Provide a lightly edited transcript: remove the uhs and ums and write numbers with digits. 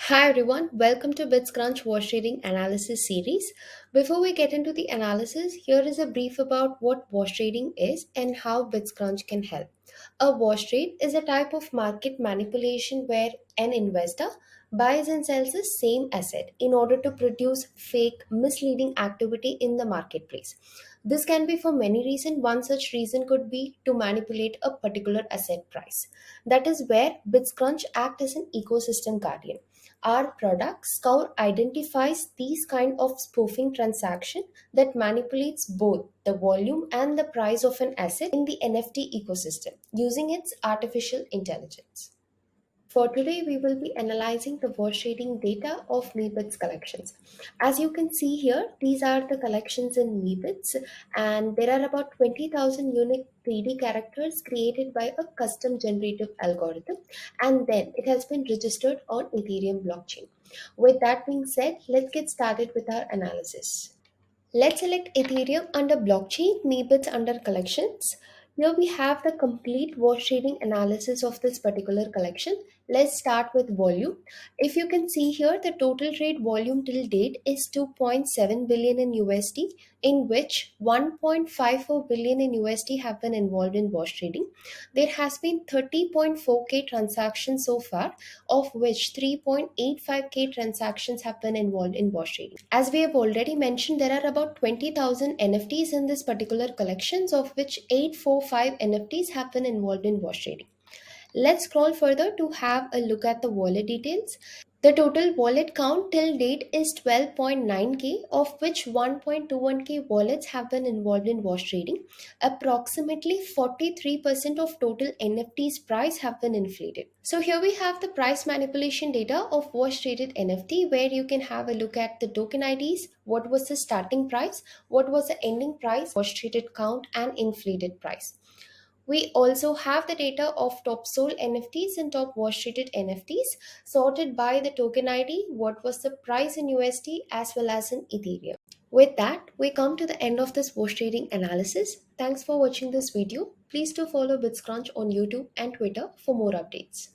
Hi everyone, welcome to bitsCrunch Washtrading Analysis series. Before we get into the analysis, here is a brief about what wash trading is and how bitsCrunch can help. A wash trade is a type of market manipulation where an investor buys and sells the same asset in order to produce fake, misleading activity in the marketplace. This can be for many reasons. One such reason could be to manipulate a particular asset price. That is where bitsCrunch act as an ecosystem guardian. Our product Scour identifies these kind of spoofing transaction that manipulates both the volume and the price of an asset in the NFT ecosystem using its artificial intelligence. For today, we will be analyzing the wash trading data of Meebits collections. As you can see here, these are the collections in Meebits, and there are about 20,000 unique 3D characters created by a custom generative algorithm, and then it has been registered on Ethereum blockchain. With that being said, let's get started with our analysis. Let's select Ethereum under blockchain, Meebits under collections. Here we have the complete wash trading analysis of this particular collection. Let's start with volume. If you can see here, the total trade volume till date is 2.7 billion in USD, in which 1.54 billion in USD have been involved in wash trading. There has been 30.4k transactions so far, of which 3.85k transactions have been involved in wash trading. As we have already mentioned, there are about 20,000 NFTs in this particular collections, of which 845 NFTs have been involved in wash trading. Let's scroll further to have a look at the wallet details. The total wallet count till date is 12.9k, of which 1.21k wallets have been involved in wash trading. Approximately 43% of total NFTs price have been inflated. So here we have the price manipulation data of wash traded NFT, where you can have a look at the token IDs, what was the starting price, what was the ending price, wash traded count and inflated price. We also have the data of top sold NFTs and top wash traded NFTs sorted by the token ID, what was the price in USD as well as in Ethereum. With that, we come to the end of this wash trading analysis. Thanks for watching this video. Please do follow bitsCrunch on YouTube and Twitter for more updates.